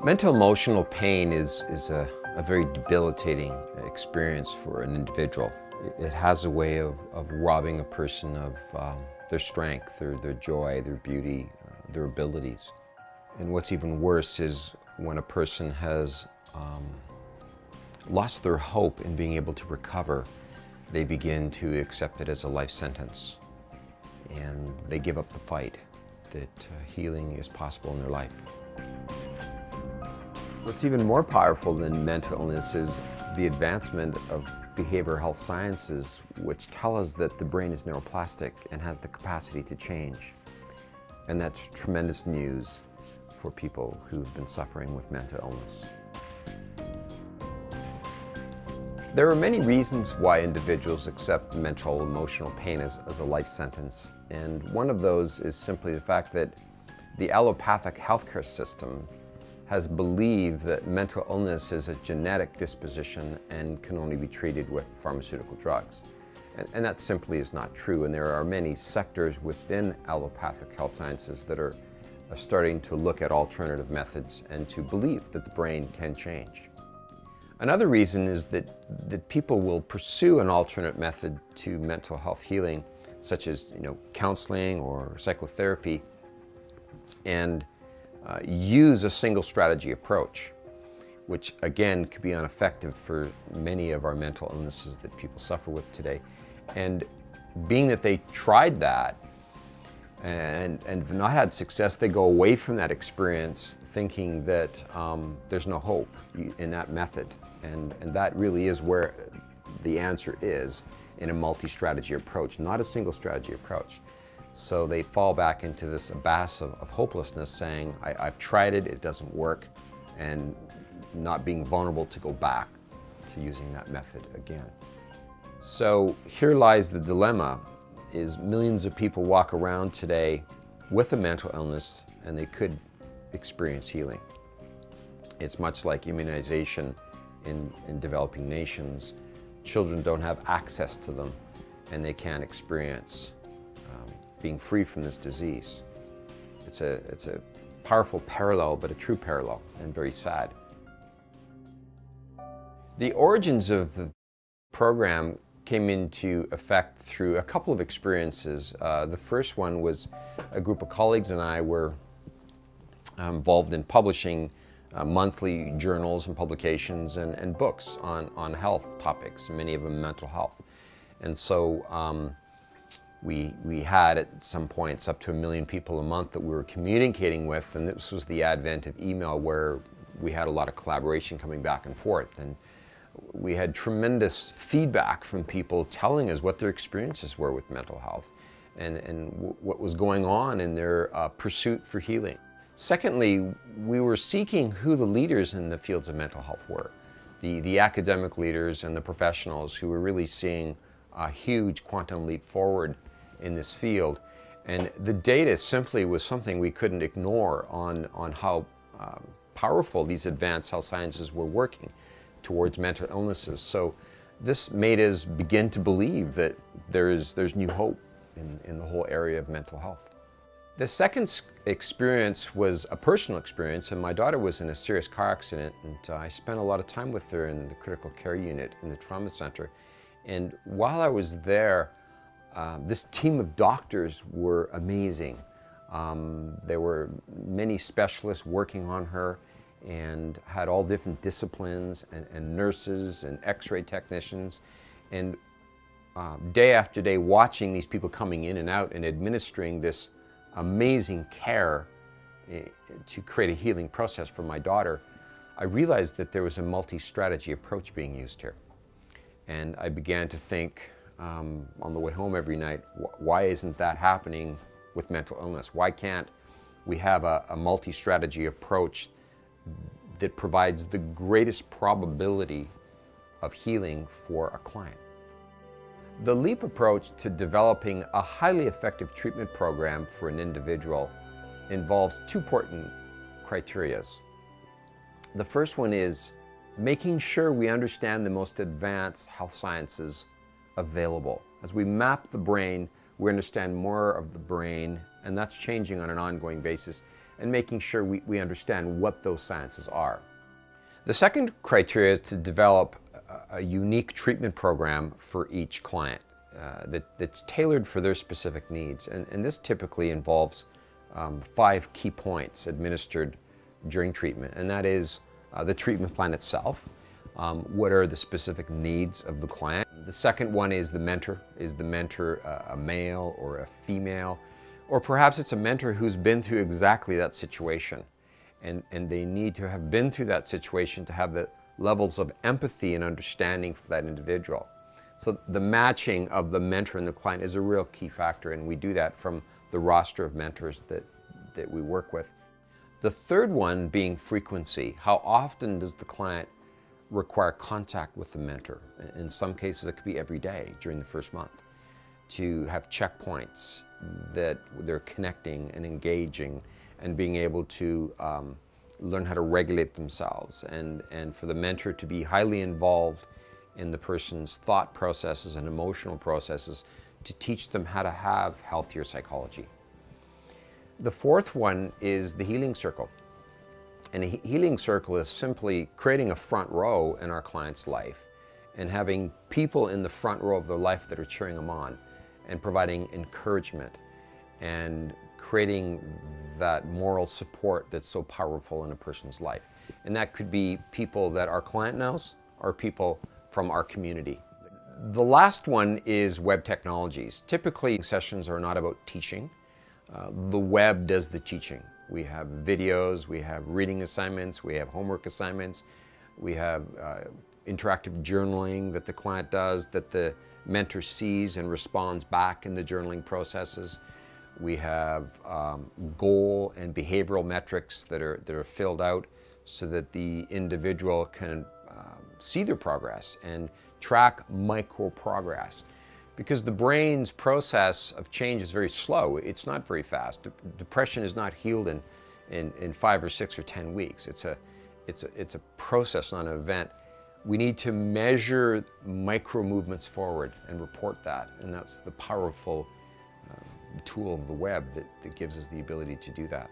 Mental emotional pain is a very debilitating experience for an individual. It has a way of robbing a person of their strength, their joy, their beauty, their abilities. And what's even worse is when a person has lost their hope in being able to recover, they begin to accept it as a life sentence. And they give up the fight that healing is possible in their life. What's even more powerful than mental illness is the advancement of behavioral health sciences, which tell us that the brain is neuroplastic and has the capacity to change. And that's tremendous news for people who've been suffering with mental illness. There are many reasons why individuals accept mental emotional pain as a life sentence. And one of those is simply the fact that the allopathic healthcare system has believed that mental illness is a genetic disposition and can only be treated with pharmaceutical drugs. And that simply is not true. And there are many sectors within allopathic health sciences that are starting to look at alternative methods and to believe that the brain can change. Another reason is that people will pursue an alternate method to mental health healing, such as counseling or psychotherapy, and use a single strategy approach, which again could be ineffective for many of our mental illnesses that people suffer with today. And being that they tried that and have not had success, they go away from that experience thinking that there's no hope in that method. And that really is where the answer is, in a multi-strategy approach, not a single strategy approach. So they fall back into this abyss of hopelessness, saying, I've tried it, it doesn't work, and not being vulnerable to go back to using that method again. So here lies the dilemma, is millions of people walk around today with a mental illness and they could experience healing. It's much like immunization in developing nations. Children don't have access to them and they can't experience being free from this disease. It's a powerful parallel, but a true parallel, and very sad. The origins of the program came into effect through a couple of experiences. The first one was a group of colleagues and I were involved in publishing monthly journals and publications and books on health topics, many of them mental health. And so we had at some points up to 1 million people a month that we were communicating with, and this was the advent of email, where we had a lot of collaboration coming back and forth. And we had tremendous feedback from people telling us what their experiences were with mental health and what was going on in their pursuit for healing. Secondly, we were seeking who the leaders in the fields of mental health were, the academic leaders and the professionals who were really seeing a huge quantum leap forward in this field. And the data simply was something we couldn't ignore on how powerful these advanced health sciences were working towards mental illnesses. So this made us begin to believe that there's new hope in the whole area of mental health. The second experience was a personal experience, and my daughter was in a serious car accident, and I spent a lot of time with her in the critical care unit in the trauma center. And while I was there, this team of doctors were amazing. There were many specialists working on her and had all different disciplines, and nurses and x-ray technicians. And day after day, watching these people coming in and out and administering this amazing care to create a healing process for my daughter, I realized that there was a multi-strategy approach being used here. And I began to think on the way home every night, why isn't that happening with mental illness? Why can't we have a multi-strategy approach that provides the greatest probability of healing for a client? The LEAP approach to developing a highly effective treatment program for an individual involves two important criteria. The first one is making sure we understand the most advanced health sciences available. As we map the brain, we understand more of the brain, and that's changing on an ongoing basis. and making sure we understand what those sciences are. The second criteria is to develop a unique treatment program for each client that's tailored for their specific needs. And this typically involves 5 key points administered during treatment, and that is the treatment plan itself. What are the specific needs of the client? The second one is the mentor. Is the mentor a male or a female? Or perhaps it's a mentor who's been through exactly that situation, and they need to have been through that situation to have the levels of empathy and understanding for that individual. So the matching of the mentor and the client is a real key factor, and we do that from the roster of mentors that we work with. The third one being frequency. How often does the client require contact with the mentor? In some cases, it could be every day during the first month, to have checkpoints that they're connecting and engaging and being able to learn how to regulate themselves, and for the mentor to be highly involved in the person's thought processes and emotional processes to teach them how to have healthier psychology. The fourth one is the healing circle. And a healing circle is simply creating a front row in our client's life and having people in the front row of their life that are cheering them on and providing encouragement and creating that moral support that's so powerful in a person's life. And that could be people that our client knows or people from our community. The last one is web technologies. Typically, sessions are not about teaching. The web does the teaching. We have videos, we have reading assignments, we have homework assignments, we have interactive journaling that the client does, that the mentor sees and responds back in the journaling processes. We have goal and behavioral metrics that are filled out so that the individual can see their progress and track micro progress. Because the brain's process of change is very slow. It's not very fast. Depression is not healed in 5 or 6 or 10 weeks. It's a process, not an event. We need to measure micro movements forward and report that. And that's the powerful tool of the web that gives us the ability to do that.